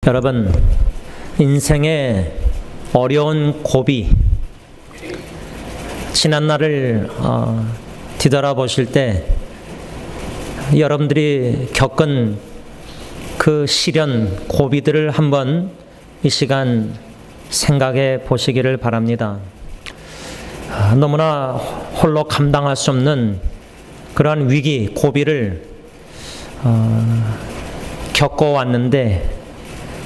여러분, 인생의 어려운 고비, 지난 날을 뒤돌아보실 때 여러분들이 겪은 그 시련, 고비들을 한번 이 시간 생각해 보시기를 바랍니다. 너무나 홀로 감당할 수 없는 그러한 위기, 고비를 겪어왔는데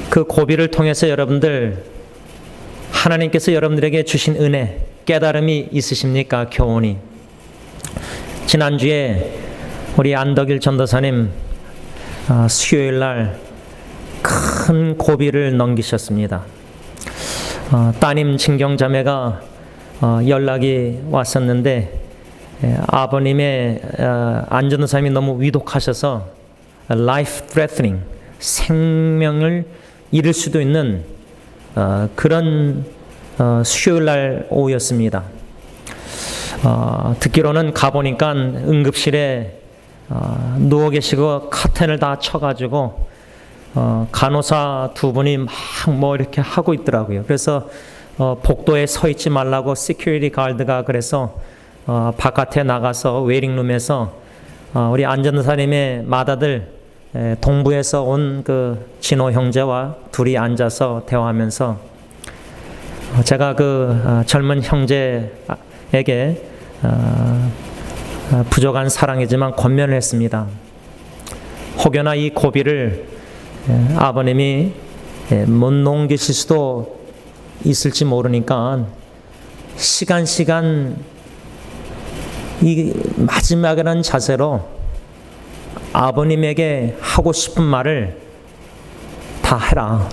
그 고비를 통해서 여러분들 하나님께서 여러분들에게 주신 은혜, 깨달음이 있으십니까? 교훈이. 지난주에 우리 안덕일 전도사님 수요일 날 큰 고비를 넘기셨습니다. 따님 진경자매가 연락이 왔었는데 아버님의 안 전도사님이 너무 위독하셔서 life threatening, 생명을 잃을 수도 있는 그런 수요일 날 오후였습니다. 듣기로는 가보니까 응급실에 누워 계시고 커튼을 다 쳐가지고 간호사 두 분이 막 뭐 이렇게 하고 있더라고요. 그래서 복도에 서 있지 말라고 시큐리티 가드가 그래서 바깥에 나가서 웨이팅룸에서 우리 안 전도사님의 맏아들 동부에서 온 그 진호 형제와 둘이 앉아서 대화하면서 제가 그 젊은 형제에게 부족한 사랑이지만 권면을 했습니다. 혹여나 이 고비를 아버님이 못 넘기실 수도 있을지 모르니까 시간 이 마지막이라는 자세로 아버님에게 하고 싶은 말을 다 해라.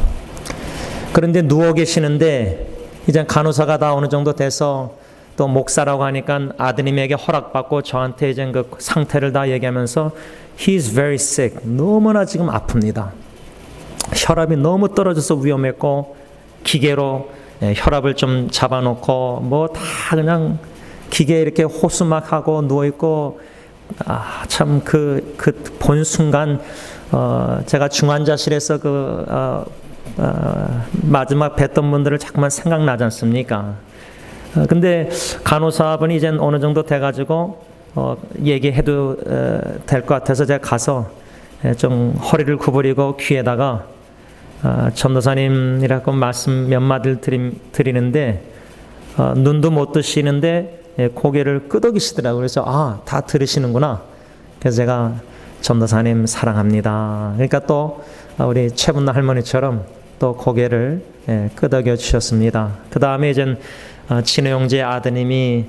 그런데 누워 계시는데 이제 간호사가 다 어느 정도 돼서 또 목사라고 하니까 아드님에게 허락받고 저한테 이제 그 상태를 다 얘기하면서 He's very sick. 너무나 지금 아픕니다. 혈압이 너무 떨어져서 위험했고 기계로 혈압을 좀 잡아놓고 뭐 다 그냥 기계에 이렇게 호수막하고 누워있고 참 그 본 순간 제가 중환자실에서 마지막 뵀던 분들을 자꾸만 생각나지 않습니까? 근데 간호사분이 이제 어느 정도 돼가지고 얘기해도 될 것 같아서 제가 가서 좀 허리를 구부리고 귀에다가 전도사님이라고 말씀 몇 마디를 드리는데 눈도 못 뜨시는데 고개를 끄덕이시더라고요. 그래서 다 들으시는구나. 그래서 제가 전도사님 사랑합니다. 그러니까 또 우리 최분나 할머니처럼 또 고개를 끄덕여 주셨습니다. 그 다음에 이제 진호 형제 아드님이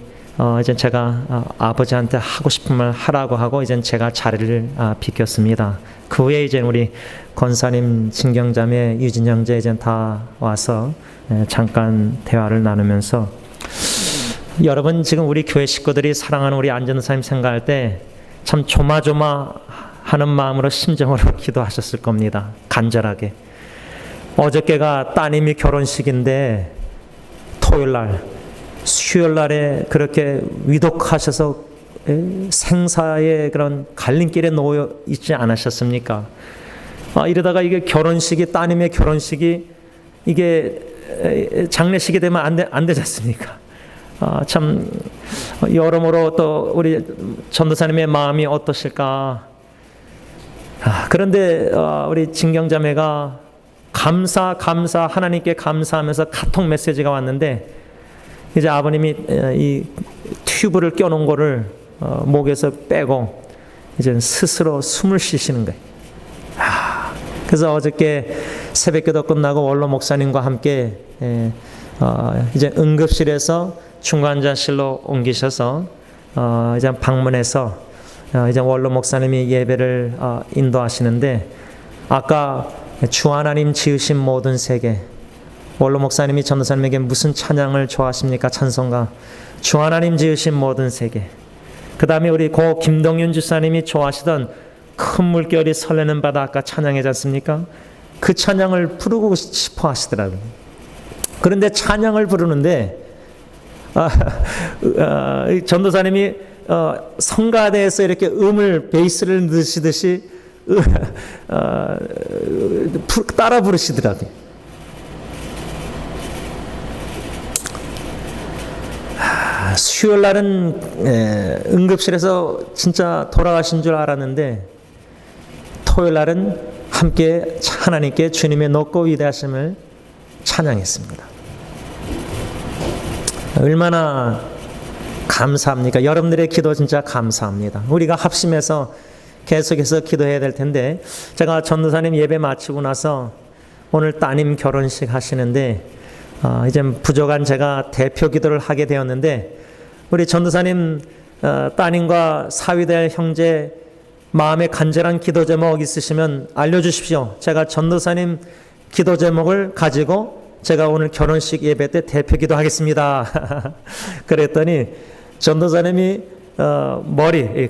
이제 제가 아버지한테 하고 싶은 말 하라고 하고 이제 제가 자리를 비켰습니다. 그 후에 이제 우리 권사님, 진경자매, 유진 형제 이제 다 와서 잠깐 대화를 나누면서 여러분 지금 우리 교회 식구들이 사랑하는 우리 안 전도사님 생각할 때 참 조마조마하는 마음으로 심정으로 기도하셨을 겁니다. 간절하게. 어저께가 따님이 결혼식인데 토요일날 수요일날에 그렇게 위독하셔서 생사의 그런 갈림길에 놓여 있지 않으셨습니까? 이러다가 이게 결혼식이 따님의 결혼식이 이게 장례식이 되면 안 되지 않습니까? 참 여러모로 또 우리 전도사님의 마음이 어떠실까? 그런데 우리 진경자매가 감사 하나님께 감사하면서 카톡 메시지가 왔는데 이제 아버님이 이 튜브를 껴놓은 거를 목에서 빼고 이제 스스로 숨을 쉬시는 거예요. 그래서 어저께 새벽기도 끝나고 원로 목사님과 함께 이제 응급실에서 중환자실로 옮기셔서 이제 방문해서 이제 원로 목사님이 예배를 인도하시는데 아까 주 하나님 지으신 모든 세계, 원로 목사님이 전도사님에게 무슨 찬양을 좋아하십니까? 찬송가 주 하나님 지으신 모든 세계. 그 다음에 우리 고 김동윤 주사님이 좋아하시던 큰 물결이 설레는 바다 아까 찬양이지 않습니까? 그 찬양을 부르고 싶어 하시더라고요. 그런데 찬양을 부르는데 전도사님이 성가대에서 이렇게 베이스를 넣으시듯이 따라 부르시더라고요. 수요일 날은 응급실에서 진짜 돌아가신 줄 알았는데 토요일 날은 함께 하나님께 주님의 높고 위대하심을 찬양했습니다. 얼마나 감사합니까? 여러분들의 기도 진짜 감사합니다. 우리가 합심해서 계속해서 기도해야 될 텐데, 제가 전도사님 예배 마치고 나서 오늘 따님 결혼식 하시는데 이제 부족한 제가 대표 기도를 하게 되었는데, 우리 전도사님 따님과 사위될 형제 마음에 간절한 기도 제목 있으시면 알려주십시오. 제가 전도사님 기도 제목을 가지고 제가 오늘 결혼식 예배 때 대표 기도하겠습니다. 그랬더니 전도사님이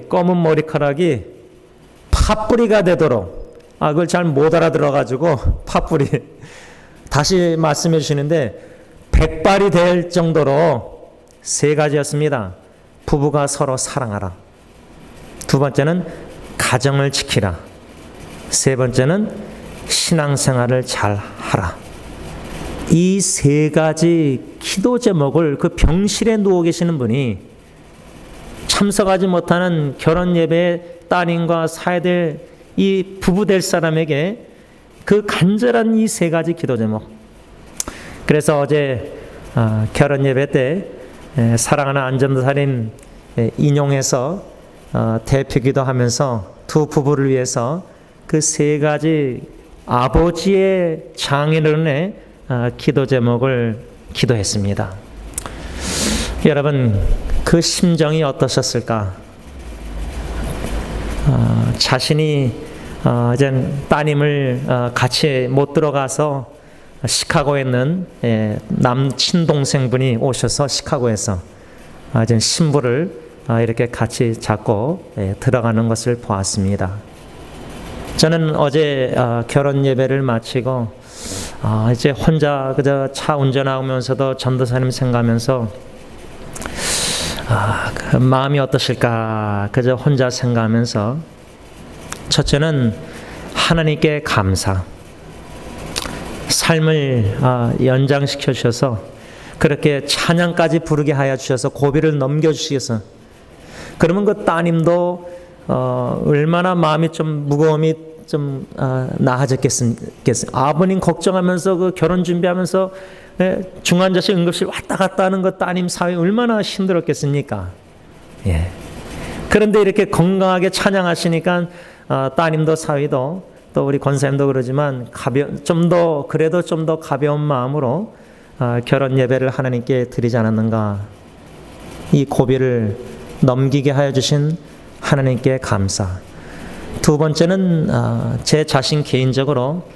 검은 머리카락이 팥뿌리가 되도록, 그걸 잘 못 알아들어가지고 팥뿌리 다시 말씀해 주시는데, 백발이 될 정도로 3가지였습니다. 부부가 서로 사랑하라. 2번째는 가정을 지키라. 3번째는 신앙생활을 잘 하라. 이 3가지 기도 제목을 그 병실에 누워 계시는 분이 참석하지 못하는 결혼 예배에 따님과 사회될 이 부부 될 사람에게 그 간절한 이 3가지 기도 제목. 그래서 어제 결혼 예배 때 사랑하는 안전도사님 인용해서 대표 기도하면서 두 부부를 위해서 그 3가지 아버지의 장인어른의 기도 제목을 기도했습니다. 여러분, 그 심정이 어떠셨을까? 자신이 이제 따님을 같이 못 들어가서 시카고에 있는 친동생분이 오셔서 시카고에서 이제 신부를 이렇게 같이 잡고 들어가는 것을 보았습니다. 저는 어제 결혼 예배를 마치고 이제 혼자 그저 차 운전하면서도 전도사님 생각하면서 그 마음이 어떠실까 그저 혼자 생각하면서, 첫째는 하나님께 감사, 삶을 연장시켜 주셔서 그렇게 찬양까지 부르게 하여 주셔서 고비를 넘겨주시겠어. 그러면 그 따님도 얼마나 마음이 좀 무거움이 좀 나아졌겠습니까? 아버님 걱정하면서 그 결혼 준비하면서 중환자실 응급실 왔다 갔다 하는 그 따님 사회 얼마나 힘들었겠습니까? 예. 그런데 이렇게 건강하게 찬양하시니까 따님도 사위도 또 우리 권사님도 그러지만 그래도 좀 더 가벼운 마음으로 결혼 예배를 하나님께 드리지 않았는가. 이 고비를 넘기게 하여 주신 하나님께 감사. 2번째는 제 자신 개인적으로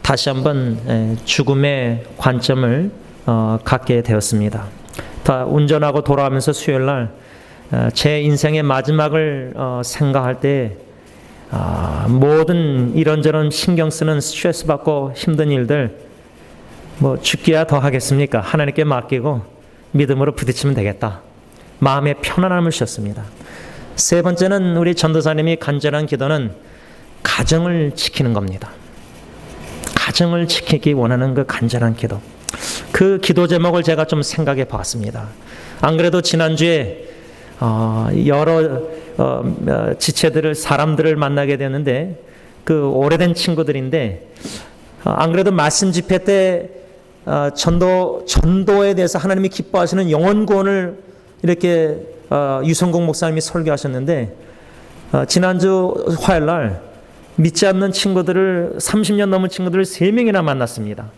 다시 한번 죽음의 관점을 갖게 되었습니다. 운전하고 돌아오면서 수요일날 제 인생의 마지막을 생각할 때 모든 이런저런 신경 쓰는 스트레스 받고 힘든 일들 죽기야 더 하겠습니까? 하나님께 맡기고 믿음으로 부딪히면 되겠다. 마음의 편안함을 주셨습니다. 3번째는 우리 전도사님이 간절한 기도는 가정을 지키는 겁니다. 가정을 지키기 원하는 그 간절한 기도. 그 기도 제목을 제가 좀 생각해 봤습니다. 안 그래도 지난주에 여러 지체들을 사람들을 만나게 되는데 그 오래된 친구들인데 안 그래도 말씀 집회 때 전도에 대해서 하나님이 기뻐하시는 영혼 구원을 이렇게 유성공 목사님이 설교하셨는데 지난주 화요일 날 믿지 않는 친구들을 30년 넘은 친구들을 3명이나 만났습니다.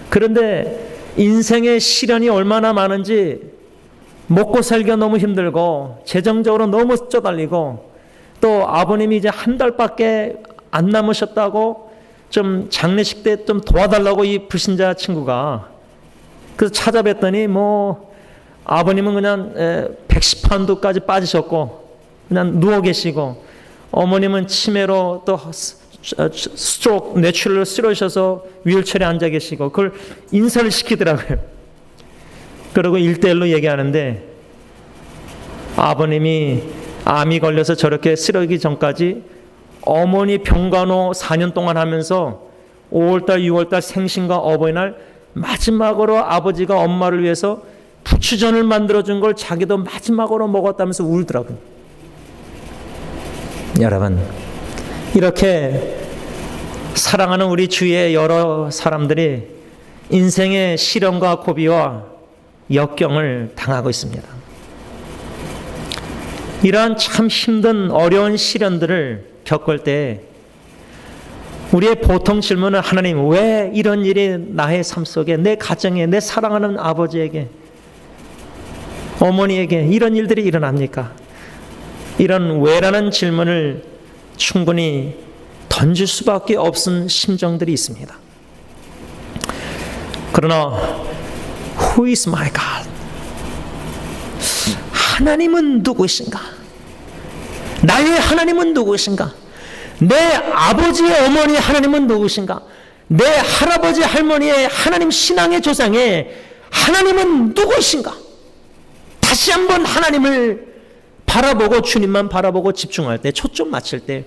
그런데 인생의 시련이 얼마나 많은지 먹고 살기가 너무 힘들고 재정적으로 너무 쪼달리고 또 아버님이 이제 한 달밖에 안 남으셨다고 좀 장례식 때 좀 도와달라고 이 불신자 친구가 그래서 찾아뵀더니 아버님은 그냥 110파운드까지 빠지셨고 그냥 누워 계시고 어머님은 치매로 또 스트로크 뇌출혈로 쓰러지셔서 휠체어에 앉아 계시고 그걸 인사를 시키더라고요. 그리고 1대1로 얘기하는데 아버님이 암이 걸려서 저렇게 쓰러지기 전까지 어머니 병간호 4년 동안 하면서 5월달, 6월달 생신과 어버이날 마지막으로 아버지가 엄마를 위해서 부추전을 만들어준 걸 자기도 마지막으로 먹었다면서 울더라고요. 여러분, 이렇게 사랑하는 우리 주위의 여러 사람들이 인생의 시련과 고비와 역경을 당하고 있습니다. 이러한 참 힘든 어려운 시련들을 겪을 때 우리의 보통 질문은 하나님, 왜 이런 일이 나의 삶 속에, 내 가정에, 내 사랑하는 아버지에게, 어머니에게 이런 일들이 일어납니까? 이런 왜라는 질문을 충분히 던질 수밖에 없은 심정들이 있습니다. 그러나 Who is my God? 하나님은 누구신가? 나의 하나님은 누구신가? 내 아버지의 어머니 하나님은 누구신가? 내 할아버지 할머니의 하나님 신앙의 조상의 하나님은 누구신가? 다시 한번 하나님을 바라보고 주님만 바라보고 집중할 때, 초점 맞출 때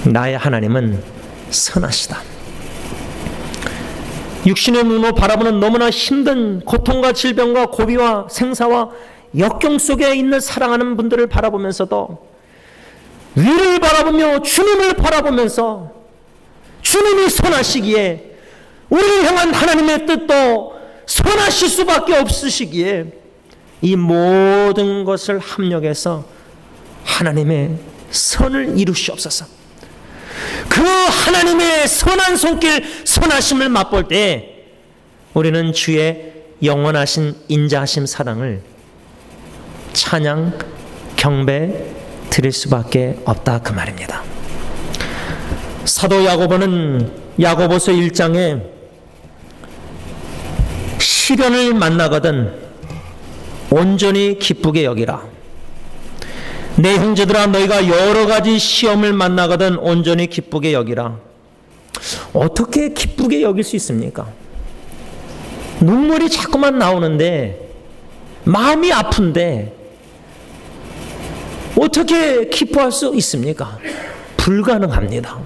나의 하나님은 선하시다. 육신의 눈으로 바라보는 너무나 힘든 고통과 질병과 고비와 생사와 역경 속에 있는 사랑하는 분들을 바라보면서도 위를 바라보며 주님을 바라보면서 주님이 선하시기에 우리를 향한 하나님의 뜻도 선하실 수밖에 없으시기에 이 모든 것을 합력해서 하나님의 선을 이루시옵소서. 그 하나님의 선한 손길, 선하심을 맛볼 때 우리는 주의 영원하신 인자하심 사랑을 찬양, 경배 드릴 수밖에 없다, 그 말입니다. 사도 야고보는 야고보서 1장에 시련을 만나거든 온전히 기쁘게 여기라. 내 형제들아, 너희가 여러 가지 시험을 만나거든 온전히 기쁘게 여기라. 어떻게 기쁘게 여길 수 있습니까? 눈물이 자꾸만 나오는데, 마음이 아픈데 어떻게 기뻐할 수 있습니까? 불가능합니다.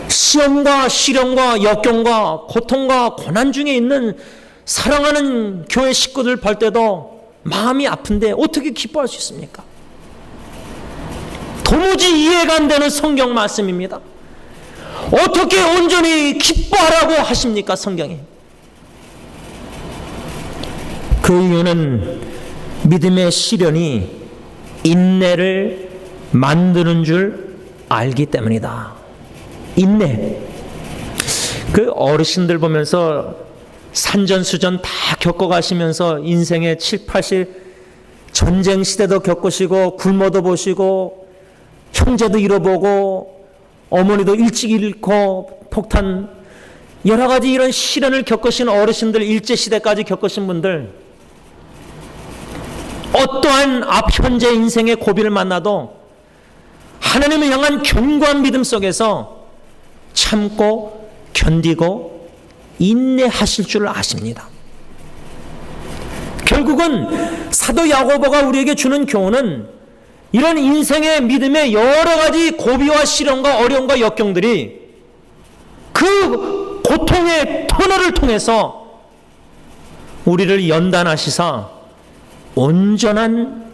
시험과 시련과 역경과 고통과 고난 중에 있는 사랑하는 교회 식구들 볼 때도 마음이 아픈데 어떻게 기뻐할 수 있습니까? 도무지 이해가 안 되는 성경 말씀입니다. 어떻게 온전히 기뻐하라고 하십니까, 성경이? 그 이유는 믿음의 시련이 인내를 만드는 줄 알기 때문이다. 인내. 그 어르신들 보면서 산전수전 다 겪어가시면서 인생의 7, 80 전쟁 시대도 겪으시고 굶어도 보시고 형제도 잃어보고 어머니도 일찍 잃고 폭탄, 여러 가지 이런 시련을 겪으신 어르신들, 일제시대까지 겪으신 분들, 어떠한 현재 인생의 고비를 만나도 하나님을 향한 견고한 믿음 속에서 참고 견디고 인내하실 줄 아십니다. 결국은 사도 야고보가 우리에게 주는 교훈은 이런 인생의 믿음의 여러 가지 고비와 시련과 어려움과 역경들이 그 고통의 터널을 통해서 우리를 연단하시사 온전한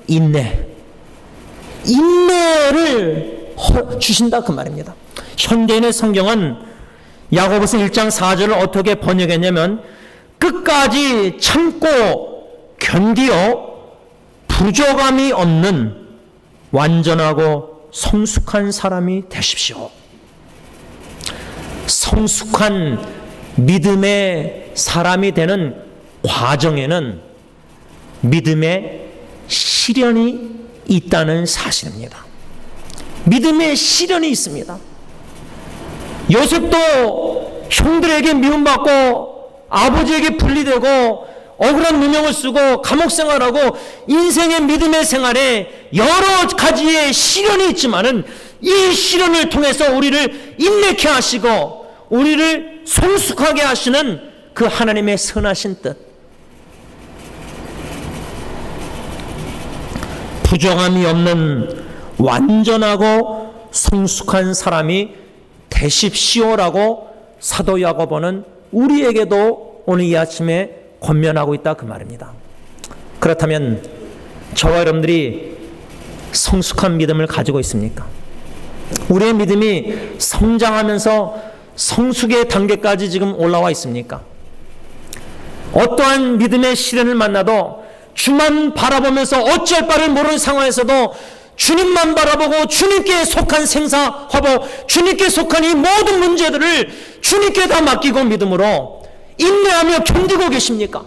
인내를 주신다, 그 말입니다. 현대인의 성경은 야고보서 1장 4절을 어떻게 번역했냐면 끝까지 참고 견디어 부족함이 없는 완전하고 성숙한 사람이 되십시오. 성숙한 믿음의 사람이 되는 과정에는 믿음의 시련이 있다는 사실입니다. 믿음의 시련이 있습니다. 요셉도 형들에게 미움받고 아버지에게 분리되고 억울한 누명을 쓰고 감옥 생활하고 인생의 믿음의 생활에 여러 가지의 시련이 있지만은 이 시련을 통해서 우리를 인내케 하시고 우리를 성숙하게 하시는 그 하나님의 선하신 뜻, 부정함이 없는 완전하고 성숙한 사람이 되십시오라고 사도 야고보는 우리에게도 오늘 이 아침에 권면하고 있다 그 말입니다. 그렇다면 저와 여러분들이 성숙한 믿음을 가지고 있습니까? 우리의 믿음이 성장하면서 성숙의 단계까지 지금 올라와 있습니까? 어떠한 믿음의 시련을 만나도 주만 바라보면서 어찌할 바를 모르는 상황에서도 주님만 바라보고 주님께 속한 생사화복, 주님께 속한 이 모든 문제들을 주님께 다 맡기고 믿음으로 인내하며 견디고 계십니까?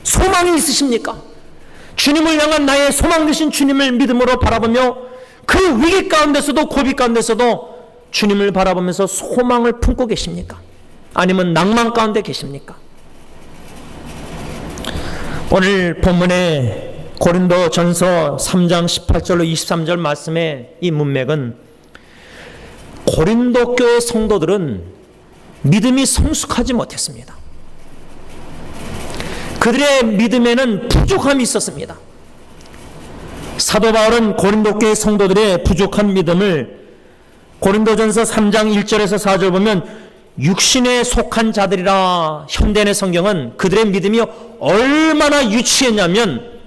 소망이 있으십니까? 주님을 향한 나의 소망 되신 주님을 믿음으로 바라보며 그 위기 가운데서도 고비 가운데서도 주님을 바라보면서 소망을 품고 계십니까? 아니면 낭만 가운데 계십니까? 오늘 본문의 고린도전서 3장 18절로 23절 말씀의 이 문맥은 고린도 교회 성도들은 믿음이 성숙하지 못했습니다. 그들의 믿음에는 부족함이 있었습니다. 사도 바울은 고린도 교회 성도들의 부족한 믿음을 고린도전서 3장 1절에서 4절 보면 육신에 속한 자들이라, 현대의 성경은 그들의 믿음이 얼마나 유치했냐면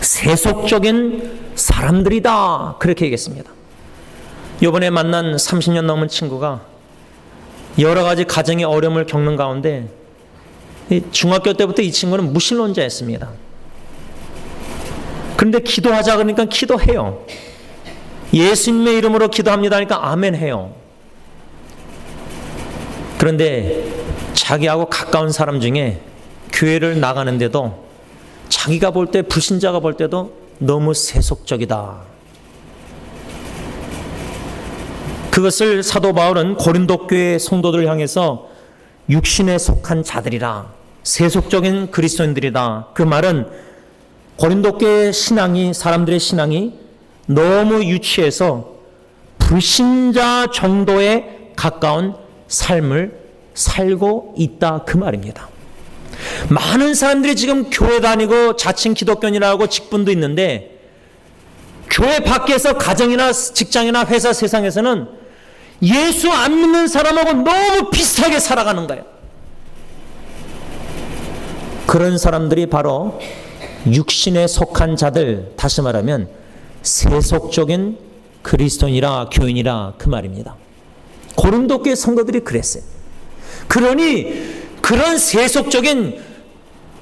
세속적인 사람들이다 그렇게 얘기했습니다. 이번에 만난 30년 넘은 친구가 여러 가지 가정의 어려움을 겪는 가운데 중학교 때부터 이 친구는 무신론자였습니다. 그런데 기도하자 그러니까 기도해요. 예수님의 이름으로 기도합니다 하니까 아멘 해요. 그런데 자기하고 가까운 사람 중에 교회를 나가는데도 자기가 볼 때, 불신자가 볼 때도 너무 세속적이다. 그것을 사도 바울은 고린도 교회 성도들을 향해서 육신에 속한 자들이라, 세속적인 그리스도인들이다. 그 말은 고린도 교회 신앙이, 사람들의 신앙이 너무 유치해서 불신자 정도에 가까운 삶을 살고 있다 그 말입니다. 많은 사람들이 지금 교회 다니고 자칭 기독교인이라고 직분도 있는데 교회 밖에서 가정이나 직장이나 회사 세상에서는 예수 안 믿는 사람하고 너무 비슷하게 살아가는 거예요. 그런 사람들이 바로 육신에 속한 자들, 다시 말하면 세속적인 그리스도인이라 교인이라 그 말입니다. 고린도 교회 성도들이 그랬어요. 그러니 그런 세속적인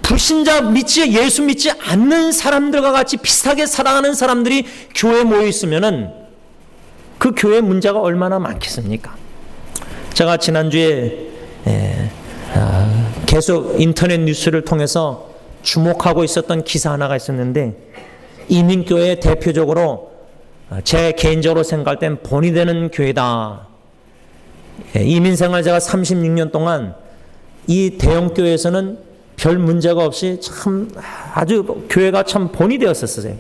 불신자 예수 믿지 않는 사람들과 같이 비슷하게 살아가는 사람들이 교회에 모여 있으면은 그 교회 문제가 얼마나 많겠습니까? 제가 지난주에 계속 인터넷 뉴스를 통해서 주목하고 있었던 기사 하나가 있었는데, 이민교회 대표적으로 제 개인적으로 생각할 땐 본이 되는 교회다. 이민생활 제가 36년 동안 이 대형교회에서는 별 문제가 없이 참 아주 교회가 참 본이 되었었어요.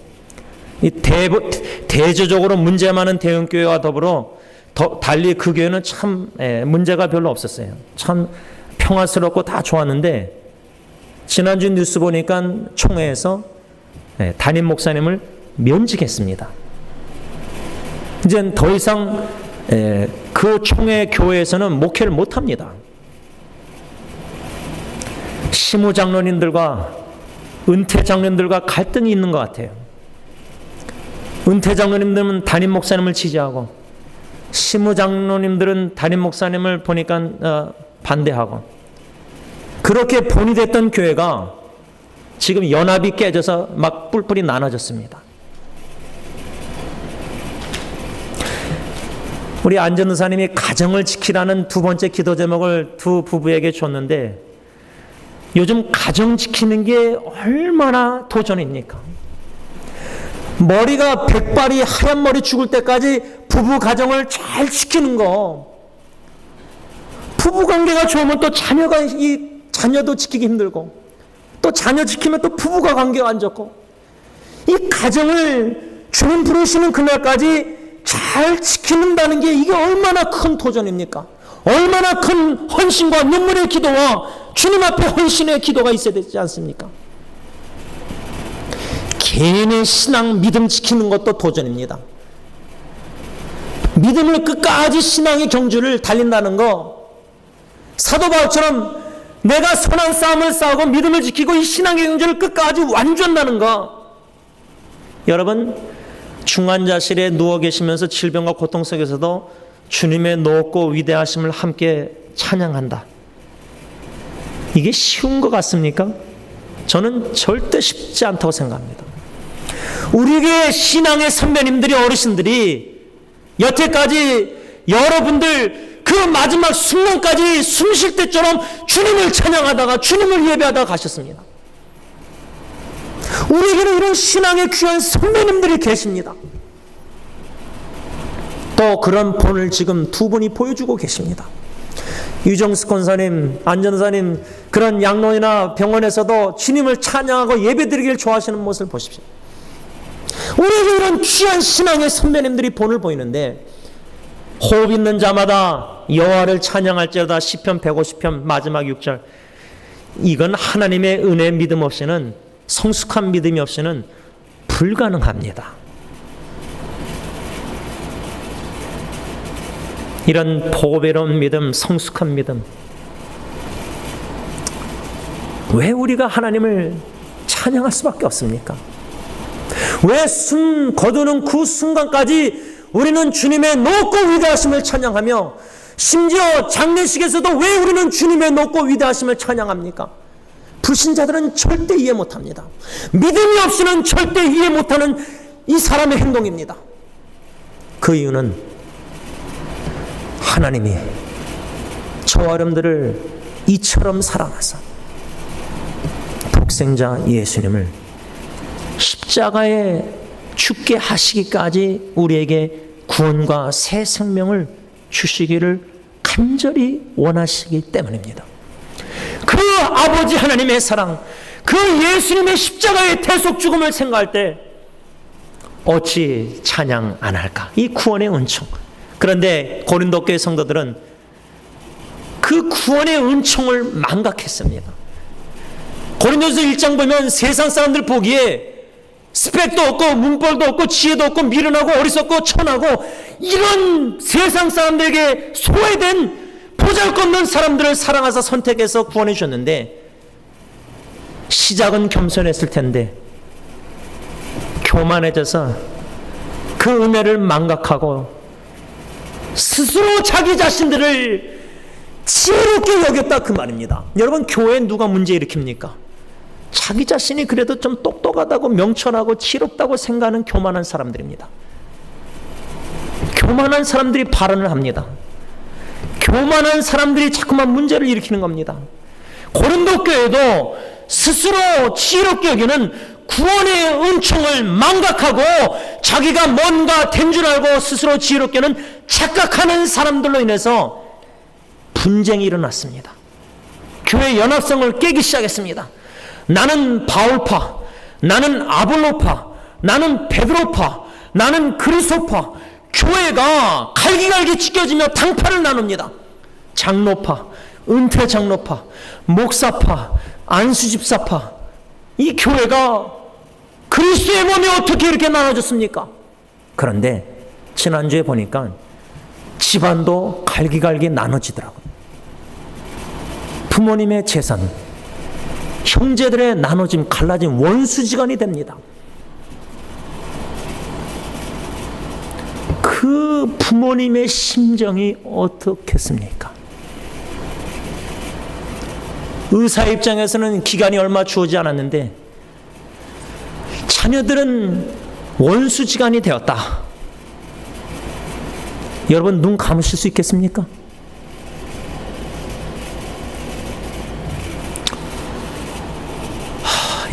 이 대조적으로 문제 많은 대형교회와 더불어 달리 그 교회는 참 문제가 별로 없었어요. 참 평화스럽고 다 좋았는데, 지난주 뉴스 보니까 총회에서 담임 목사님을 면직했습니다. 이제 더 이상 그 총회 교회에서는 목회를 못합니다. 시무 장로님들과 은퇴 장로님들과 갈등이 있는 것 같아요. 은퇴 장로님들은 담임 목사님을 지지하고, 시무 장로님들은 담임 목사님을 보니까 반대하고, 그렇게 본이 됐던 교회가 지금 연합이 깨져서 막 뿔뿔이 나눠졌습니다. 우리 안전의사님이 가정을 지키라는 두 번째 기도 제목을 두 부부에게 줬는데, 요즘 가정 지키는 게 얼마나 도전입니까? 머리가 백발이 하얀 머리 죽을 때까지 부부 가정을 잘 지키는 거, 부부 관계가 좋으면 또 자녀도 지키기 힘들고, 또 자녀 지키면 또 부부가 관계가 안 좋고, 이 가정을 주님 부르시는 그날까지 잘 지키는다는 게 이게 얼마나 큰 도전입니까? 얼마나 큰 헌신과 눈물의 기도와 주님 앞에 헌신의 기도가 있어야 되지 않습니까? 개인의 신앙 믿음 지키는 것도 도전입니다. 믿음을 끝까지 신앙의 경주를 달린다는 거, 사도 바울처럼 내가 선한 싸움을 싸우고 믿음을 지키고 이 신앙의 경주를 끝까지 완주한다는 거. 여러분, 중환자실에 누워 계시면서 질병과 고통 속에서도 주님의 높고 위대하심을 함께 찬양한다. 이게 쉬운 것 같습니까? 저는 절대 쉽지 않다고 생각합니다. 우리에게 신앙의 선배님들이, 어르신들이 여태까지 여러분들 그 마지막 순간까지 숨 쉴 때처럼 주님을 찬양하다가 주님을 예배하다가 가셨습니다. 우리에게는 이런 신앙의 귀한 선배님들이 계십니다. 또 그런 본을 지금 두 분이 보여주고 계십니다. 유정수 권사님, 안전사님, 그런 양로이나 병원에서도 주님을 찬양하고 예배드리기를 좋아하시는 모습을 보십시오. 우리에게 이런 귀한 신앙의 선배님들이 본을 보이는데, 호흡 있는 자마다 여호와를 찬양할지어다 시편 150편 마지막 6절, 이건 하나님의 은혜 믿음 없이는, 성숙한 믿음이 없이는 불가능합니다. 이런 보배로운 믿음, 성숙한 믿음, 왜 우리가 하나님을 찬양할 수밖에 없습니까? 왜 숨 거두는 그 순간까지 우리는 주님의 높고 위대하심을 찬양하며, 심지어 장례식에서도 왜 우리는 주님의 높고 위대하심을 찬양합니까? 불신자들은 절대 이해 못합니다. 믿음이 없이는 절대 이해 못하는 이 사람의 행동입니다. 그 이유는 하나님이 저와 여러분들을 이처럼 사랑하사 독생자 예수님을 십자가에 죽게 하시기까지 우리에게 구원과 새 생명을 주시기를 간절히 원하시기 때문입니다. 그 아버지 하나님의 사랑, 그 예수님의 십자가의 대속 죽음을 생각할 때 어찌 찬양 안 할까? 이 구원의 은총. 그런데 고린도 교회 성도들은 그 구원의 은총을 망각했습니다. 고린도서 1장 보면 세상 사람들 보기에 스펙도 없고 문벌도 없고 지혜도 없고 미련하고 어리석고 천하고 이런 세상 사람들에게 소외된 보잘것없는 사람들을 사랑하사 선택해서 구원해 주셨는데, 시작은 겸손했을 텐데 교만해져서 그 은혜를 망각하고 스스로 자기 자신들을 지혜롭게 여겼다, 그 말입니다. 여러분, 교회에 누가 문제 일으킵니까? 자기 자신이 그래도 좀 똑똑하다고 명철하고 지혜롭다고 생각하는 교만한 사람들입니다. 교만한 사람들이 발언을 합니다. 교만한 사람들이 자꾸만 문제를 일으키는 겁니다. 고린도 교회도 스스로 지혜롭게 여기는 구원의 은총을 망각하고 자기가 뭔가 된 줄 알고 스스로 지혜롭게는 착각하는 사람들로 인해서 분쟁이 일어났습니다. 교회 연합성을 깨기 시작했습니다. 나는 바울파, 나는 아볼로파, 나는 베드로파, 나는 그리스도파. 교회가 갈기갈기 찢겨지며 당파를 나눕니다. 장로파, 은퇴 장로파, 목사파, 안수집사파. 이 교회가 그리스도의 몸이 어떻게 이렇게 나눠졌습니까? 그런데 지난주에 보니까 집안도 갈기갈기 나눠지더라고요. 부모님의 재산, 형제들의 나눠짐, 갈라짐, 원수지간이 됩니다. 그 부모님의 심정이 어떻겠습니까? 의사 입장에서는 기간이 얼마 주어지지 않았는데 자녀들은 원수지간이 되었다. 여러분, 눈 감으실 수 있겠습니까?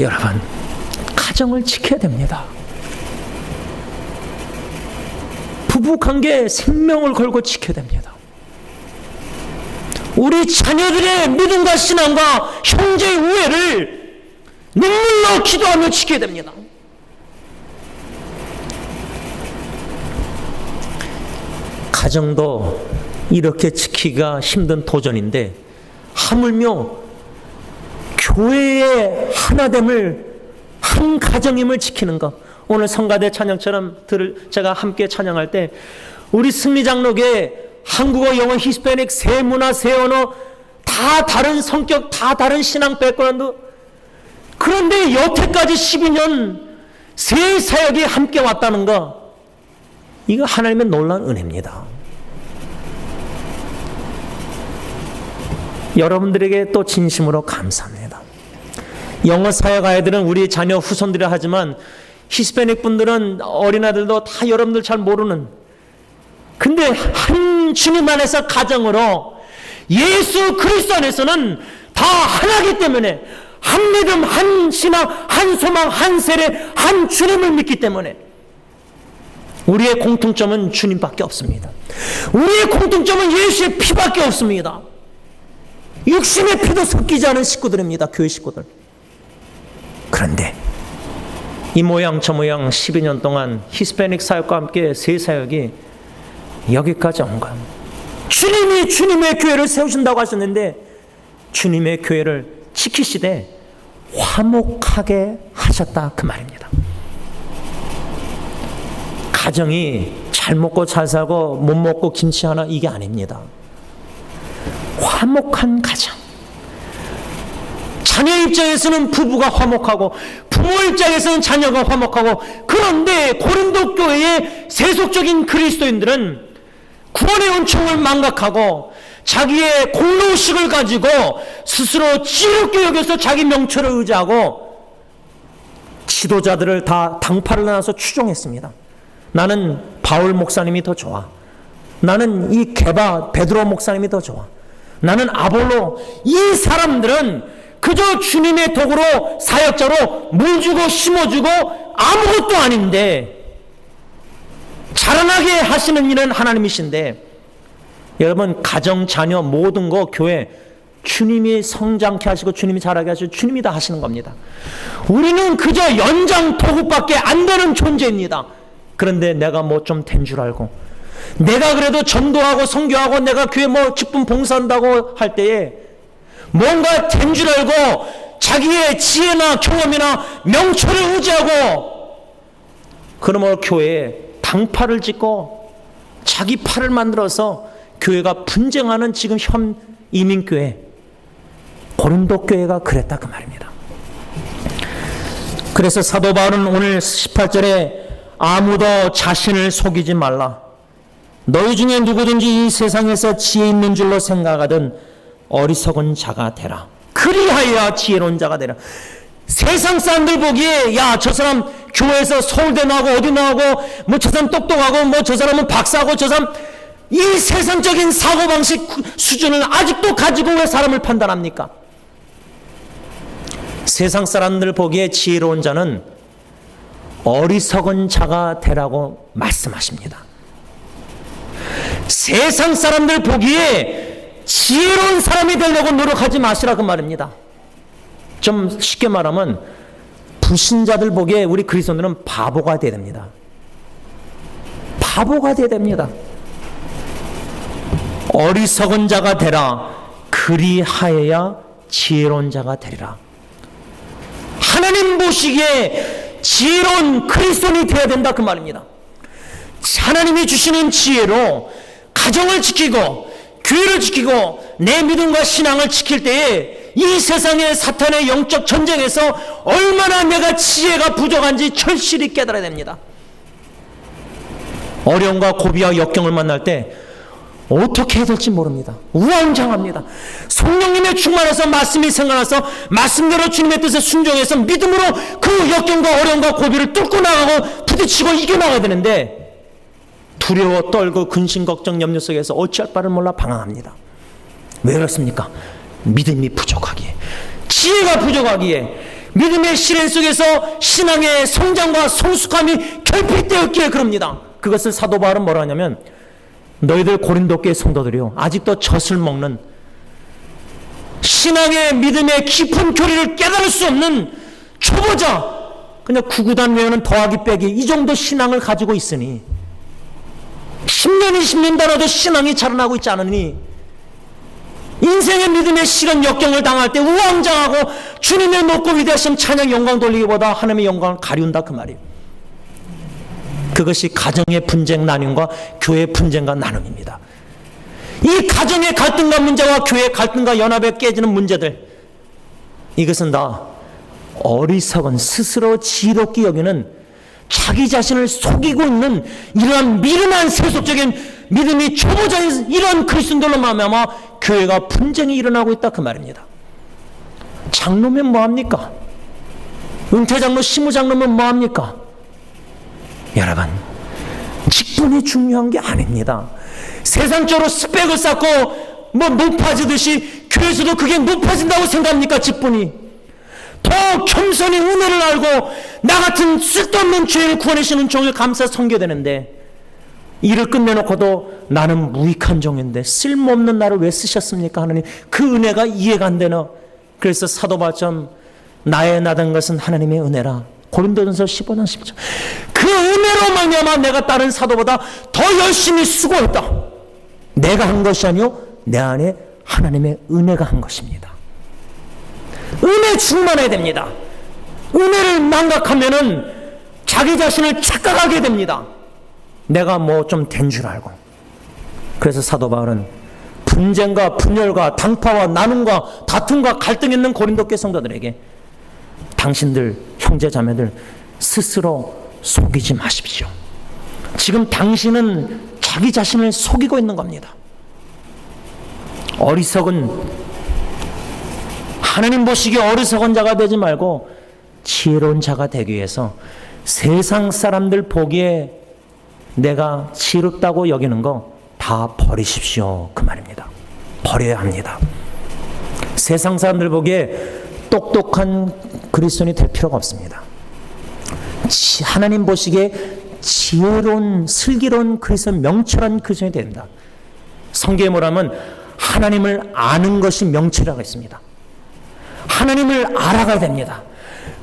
여러분, 가정을 지켜야 됩니다. 부부관계 생명을 걸고 지켜야 됩니다. 우리 자녀들의 믿음과 신앙과 형제의 우애를 눈물로 기도하며 지켜야 됩니다. 가정도 이렇게 지키기가 힘든 도전인데 하물며 교회의 하나됨을 한 가정임을 지키는 것. 오늘 성가대 찬양처럼 제가 함께 찬양할 때 우리 승리장로교회 한국어, 영어, 히스패닉, 세 문화, 세 언어 다 다른 성격, 다 다른 신앙 백그라운드. 그런데 여태까지 12년 세 사역이 함께 왔다는 거, 이거 하나님의 놀라운 은혜입니다. 여러분들에게 또 진심으로 감사합니다. 영어 사역 아이들은 우리 자녀 후손들이라 하지만 히스패닉 분들은 어린아들도 다 여러분들 잘 모르는, 근데 한 주님 안에서 가정으로 예수 그리스도 안에서는 다 하나이기 때문에 한 믿음, 한 신앙, 한 소망, 한 세례, 한 주님을 믿기 때문에 우리의 공통점은 주님밖에 없습니다. 우리의 공통점은 예수의 피밖에 없습니다. 육신의 피도 섞이지 않은 식구들입니다. 교회 식구들. 그런데 이 모양 저 모양 12년 동안 히스패닉 사역과 함께 세 사역이 여기까지 온 거예요. 주님이 주님의 교회를 세우신다고 하셨는데 주님의 교회를 지키시되 화목하게 하셨다, 그 말입니다. 가정이 잘 먹고 잘 살고 못 먹고 김치 하나, 이게 아닙니다. 화목한 가정. 자녀 입장에서는 부부가 화목하고 부모 입장에서는 자녀가 화목하고. 그런데 고린도 교회의 세속적인 그리스도인들은 구원의 은총을 망각하고 자기의 공로의식을 가지고 스스로 지혜롭게 여겨서 자기 명철을 의지하고 지도자들을 다 당파를 나눠서 추종했습니다. 나는 바울 목사님이 더 좋아. 나는 이 게바 베드로 목사님이 더 좋아. 나는 아볼로. 이 사람들은 그저 주님의 도구로, 사역자로 물 주고 심어주고 아무것도 아닌데, 자라나게 하시는 일은 하나님이신데, 여러분 가정, 자녀, 모든 거, 교회 주님이 성장케 하시고 주님이 자라게 하시고 주님이 다 하시는 겁니다. 우리는 그저 연장 도구밖에 안 되는 존재입니다. 그런데 내가 뭐 좀 된 줄 알고, 내가 그래도 전도하고 선교하고 내가 교회 뭐 직분 봉사한다고 할 때에 뭔가 된 줄 알고 자기의 지혜나 경험이나 명철을 의지하고, 그러므로 교회에 당파를 짓고 자기 팔을 만들어서 교회가 분쟁하는 지금 현 이민교회, 고린도 교회가 그랬다, 그 말입니다. 그래서 사도 바울은 오늘 18절에 아무도 자신을 속이지 말라. 너희 중에 누구든지 이 세상에서 지혜 있는 줄로 생각하든 어리석은 자가 되라. 그리하여 지혜로운 자가 되라. 세상 사람들 보기에 야, 저 사람 교회에서 서울대 나오고 어디 나오고 뭐 저 사람 똑똑하고 뭐 저 사람은 박사고 저 사람, 이 세상적인 사고방식 수준을 아직도 가지고 왜 사람을 판단합니까? 세상 사람들 보기에 지혜로운 자는 어리석은 자가 되라고 말씀하십니다. 세상 사람들 보기에 지혜로운 사람이 되려고 노력하지 마시라, 그 말입니다. 좀 쉽게 말하면 불신자들 보기에 우리 그리스도인들은 바보가 되어야 됩니다. 바보가 되어야 됩니다. 어리석은 자가 되라. 그리하여야 지혜로운 자가 되리라. 하나님 보시기에 지혜로운 그리스도인이 되어야 된다, 그 말입니다. 하나님이 주시는 지혜로 가정을 지키고 교회를 지키고 내 믿음과 신앙을 지킬 때에 이 세상의 사탄의 영적 전쟁에서 얼마나 내가 지혜가 부족한지 절실히 깨달아야 됩니다. 어려움과 고비와 역경을 만날 때 어떻게 해야 될지 모릅니다. 우왕좌왕합니다. 성령님의 충만해서 말씀이 생각나서 말씀대로 주님의 뜻에 순종해서 믿음으로 그 역경과 어려움과 고비를 뚫고 나가고 부딪히고 이겨나가야 되는데, 두려워 떨고 근심 걱정 염려 속에서 어찌할 바를 몰라 방황합니다. 왜 그렇습니까? 믿음이 부족하기에, 지혜가 부족하기에, 믿음의 실현 속에서 신앙의 성장과 성숙함이 결핍되었기에 그럽니다. 그것을 사도 바울은 뭐라 하냐면, 너희들 고린도 교회 성도들이요, 아직도 젖을 먹는, 신앙의 믿음의 깊은 교리를 깨달을 수 없는 초보자, 그냥 구구단 외우는 더하기 빼기 이 정도 신앙을 가지고 있으니, 10년 20년 달아도 신앙이 자라나고 있지 않으니 인생의 믿음의 시련 역경을 당할 때 우왕좌왕하고 주님의 높고 위대하신 찬양 영광 돌리기보다 하나님의 영광을 가리운다 그 말이에요. 그것이 가정의 분쟁 나눔과 교회의 분쟁과 나눔입니다. 이 가정의 갈등과 문제와 교회의 갈등과 연합에 깨지는 문제들, 이것은 다 어리석은 스스로 지혜롭게 여기는 자기 자신을 속이고 있는 이러한 미련한 세속적인 믿음이 초보자인 이런 그리스도인들로 말미암아 교회가 분쟁이 일어나고 있다 그 말입니다. 장로면 뭐합니까? 은퇴장로, 시무장로면 뭐합니까? 여러분, 직분이 중요한 게 아닙니다. 세상적으로 스펙을 쌓고 뭐 높아지듯이 교회에서도 그게 높아진다고 생각합니까? 직분이. 더 겸손히 은혜를 알고 나 같은 쓸데없는 죄를 구원하시는 종을 감사 섬겨야 되는데, 일을 끝내놓고도 나는 무익한 종인데 쓸모없는 나를 왜 쓰셨습니까? 하나님, 그 은혜가 이해가 안 되나? 그래서 사도 바울처럼 나의 나된 것은 하나님의 은혜라. 고린도전서 15장 10절. 그 은혜로 말미암아 내가 다른 사도보다 더 열심히 수고했다. 내가 한 것이 아니요 내 안에 하나님의 은혜가 한 것입니다. 은혜 충만해야 됩니다. 은혜를 망각하면은 자기 자신을 착각하게 됩니다. 내가 뭐 좀 된 줄 알고. 그래서 사도 바울은 분쟁과 분열과 당파와 나눔과 다툼과 갈등 있는 고린도 교회 성도들에게 당신들 형제 자매들 스스로 속이지 마십시오. 지금 당신은 자기 자신을 속이고 있는 겁니다. 어리석은, 하나님 보시기에 어리석은 자가 되지 말고 지혜로운 자가 되기 위해서 세상 사람들 보기에 내가 지혜롭다고 여기는 거 다 버리십시오 그 말입니다. 버려야 합니다. 세상 사람들 보기에 똑똑한 그리스도인이 될 필요가 없습니다. 하나님 보시기에 지혜로운, 슬기로운 그리스도인, 명철한 그리스도인이 된다. 성경에 뭐라면 하나님을 아는 것이 명철이라고 했습니다. 하나님을 알아가야 됩니다.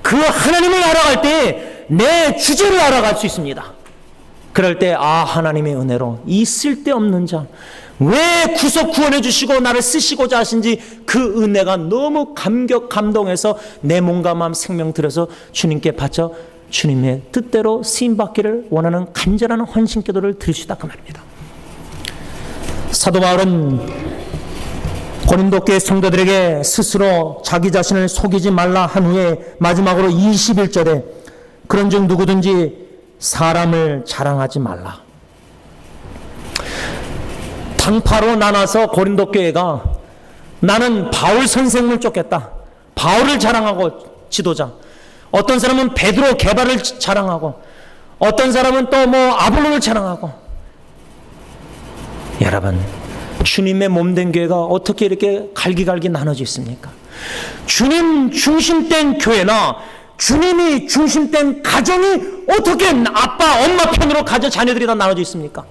그 하나님을 알아갈 때 내 주제를 알아갈 수 있습니다. 그럴 때 하나님의 은혜로 이 쓸데없는 자, 왜 구속 구원해 주시고 나를 쓰시고자 하신지 그 은혜가 너무 감동해서 내 몸과 마음 생명 들여서 주님께 바쳐 주님의 뜻대로 쓰임받기를 원하는 간절한 헌신 기도를 드릴 수 있다 그 말입니다. 사도 바울은 고린도 교회 성도들에게 스스로 자기 자신을 속이지 말라 한 후에 마지막으로 21절에 그런즉 누구든지 사람을 자랑하지 말라. 당파로 나눠서 고린도 교회가 나는 바울 선생을 쫓겠다. 바울을 자랑하고 지도자. 어떤 사람은 베드로 게바를 자랑하고, 어떤 사람은 또 뭐 아볼로를 자랑하고. 여러분, 주님의 몸된 교회가 어떻게 이렇게 갈기갈기 나눠져 있습니까? 주님 중심된 교회나 주님이 중심된 가정이 어떻게 아빠, 엄마 편으로 자녀들이 다 나눠져 있습니까?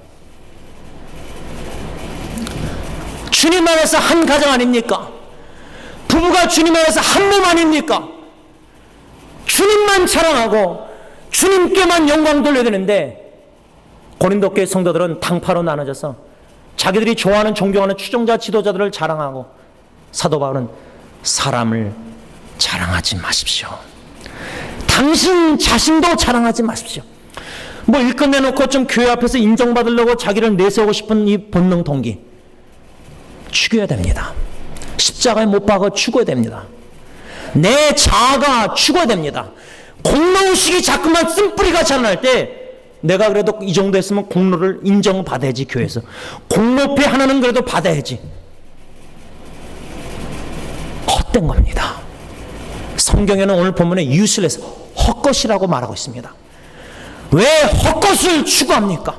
주님 안에서 한 가정 아닙니까? 부부가 주님 안에서 한 몸 아닙니까? 주님만 자랑하고 주님께만 영광 돌려야 되는데, 고린도 교회 성도들은 당파로 나눠져서 자기들이 좋아하는 존경하는 추종자 지도자들을 자랑하고, 사도 바울은 사람을 자랑하지 마십시오. 당신 자신도 자랑하지 마십시오. 뭐 일 끝내놓고 좀 교회 앞에서 인정받으려고 자기를 내세우고 싶은 이 본능 동기 죽여야 됩니다. 십자가에 못 박아 죽어야 됩니다. 내 자아가 죽어야 됩니다. 공로의식이 자꾸만 쓴뿌리가 자라날 때 내가 그래도 이 정도 했으면 공로를 인정받아야지. 교회에서 공로패 하나는 그래도 받아야지. 헛된 겁니다. 성경에는 오늘 본문에 useless, 헛것이라고 말하고 있습니다. 왜 헛것을 추구합니까?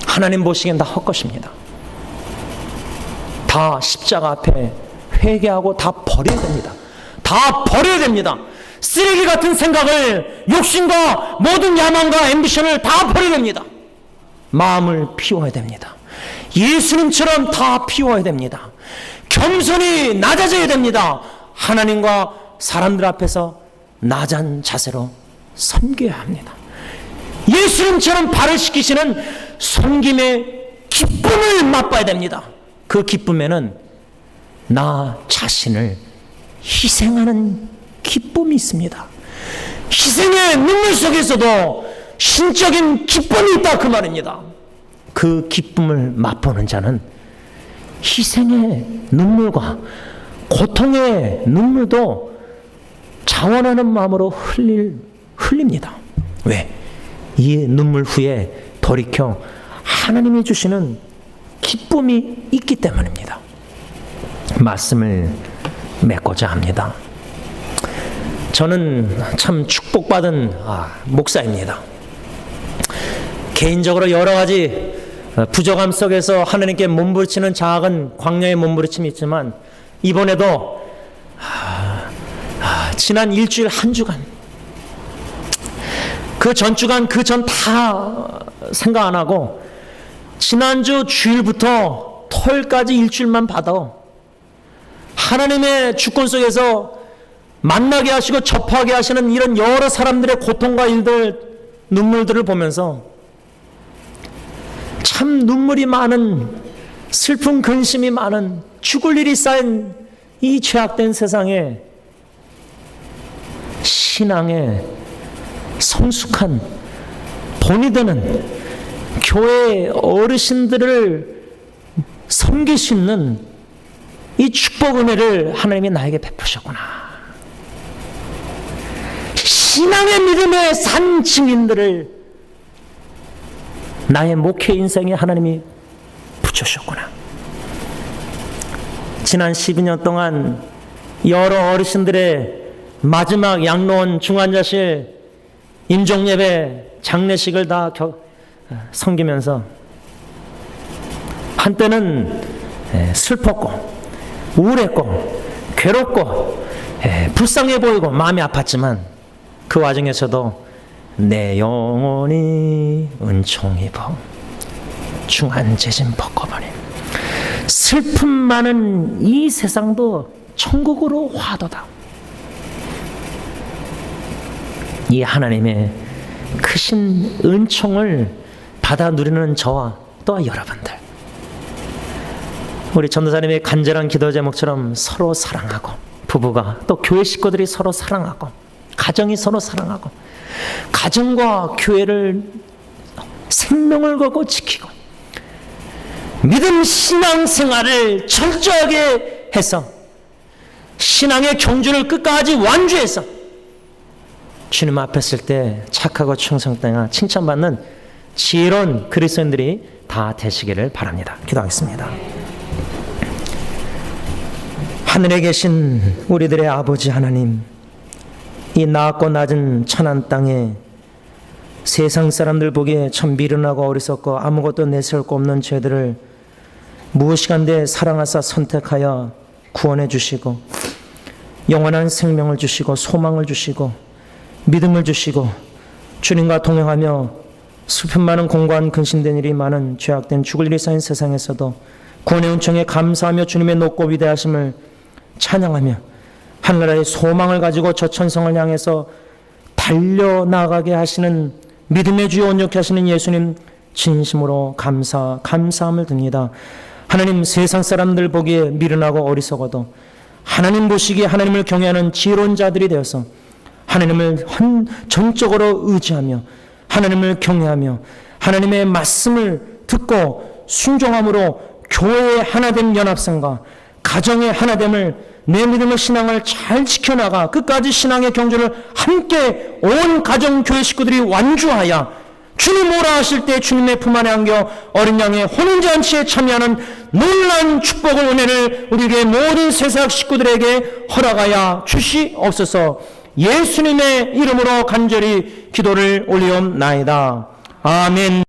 하나님 보시기엔 다 헛것입니다. 다 십자가 앞에 회개하고 다 버려야 됩니다. 다 버려야 됩니다. 쓰레기 같은 생각을, 욕심과 모든 야망과 앰비션을 다 버려야 됩니다. 마음을 피워야 됩니다. 예수님처럼 다 피워야 됩니다. 겸손히 낮아져야 됩니다. 하나님과 사람들 앞에서 낮은 자세로 섬겨야 합니다. 예수님처럼 발을 씻기시는 섬김의 기쁨을 맛봐야 됩니다. 그 기쁨에는 나 자신을 희생하는 기쁨이 있습니다. 희생의 눈물 속에서도 신적인 기쁨이 있다 그 말입니다. 그 기쁨을 맛보는 자는 희생의 눈물과 고통의 눈물도 자원하는 마음으로 흘립니다. 왜? 이 눈물 후에 돌이켜 하나님이 주시는 기쁨이 있기 때문입니다. 말씀을 맺고자 합니다. 저는 참 축복받은 목사입니다. 개인적으로 여러 가지 부족함 속에서 하나님께 몸부림치는 작은 광야의 몸부림침이 있지만 이번에도 지난 일주일 한 주간 그 전주간 그 전 다 생각 안 하고 지난주 주일부터 토요일까지 일주일만 받아 하나님의 주권 속에서 만나게 하시고 접하게 하시는 이런 여러 사람들의 고통과 일들 눈물들을 보면서 참 눈물이 많은 슬픈 근심이 많은 죽을 일이 쌓인 이 죄악된 세상에 신앙의 성숙한 본이 되는 교회 어르신들을 섬길 수 있는 이 축복 은혜를 하나님이 나에게 베푸셨구나. 신앙의 믿음의 산 증인들을 나의 목회 인생에 하나님이 붙여주셨구나. 지난 12년 동안 여러 어르신들의 마지막 양로원 중환자실 임종예배 장례식을 다 섬기면서 한때는 슬펐고 우울했고 괴롭고 불쌍해 보이고 마음이 아팠지만 그 와중에서도 내 영혼이 은총 입어 중환재진 벗고버림 슬픔 많은 이 세상도 천국으로 화도다. 이 하나님의 크신 은총을 받아 누리는 저와 또 여러분들, 우리 전도사님의 간절한 기도 제목처럼 서로 사랑하고, 부부가 또 교회 식구들이 서로 사랑하고, 가정이 서로 사랑하고, 가정과 교회를 생명을 걸고 지키고 믿음 신앙생활을 철저하게 해서 신앙의 경주를 끝까지 완주해서 주님 앞에 설 때 착하고 충성되나 칭찬받는 지혜로운 그리스도인들이 다 되시기를 바랍니다. 기도하겠습니다. 하늘에 계신 우리들의 아버지 하나님, 이 낮고 낮은 천한 땅에 세상 사람들 보기에 참 미련하고 어리석고 아무것도 내세울 거 없는 죄들을 무엇이간데 사랑하사 선택하여 구원해 주시고 영원한 생명을 주시고 소망을 주시고 믿음을 주시고 주님과 동행하며 슬픔 많은 공고한 근심된 일이 많은 죄악된 죽을 일이 쌓인 세상에서도 구원의 은총에 감사하며 주님의 높고 위대하심을 찬양하며 하늘나라의 소망을 가지고 저 천성을 향해서 달려나가게 하시는 믿음의 주여 온유케 하시는 예수님 진심으로 감사함을 드립니다. 하나님, 세상 사람들 보기에 미련하고 어리석어도 하나님 보시기에 하나님을 경외하는 지혜로운 자들이 되어서 하나님을 전적으로 의지하며 하나님을 경외하며 하나님의 말씀을 듣고 순종함으로 교회의 하나됨 연합성과 가정의 하나됨을, 내 믿음의 신앙을 잘 지켜나가 끝까지 신앙의 경주를 함께 온 가정 교회 식구들이 완주하여 주님 오라 하실 때 주님의 품 안에 안겨 어린 양의 혼인잔치에 참여하는 놀라운 축복을, 은혜를 우리에게 모든 세상 식구들에게 허락하여 주시옵소서. 예수님의 이름으로 간절히 기도를 올리옵나이다. 아멘.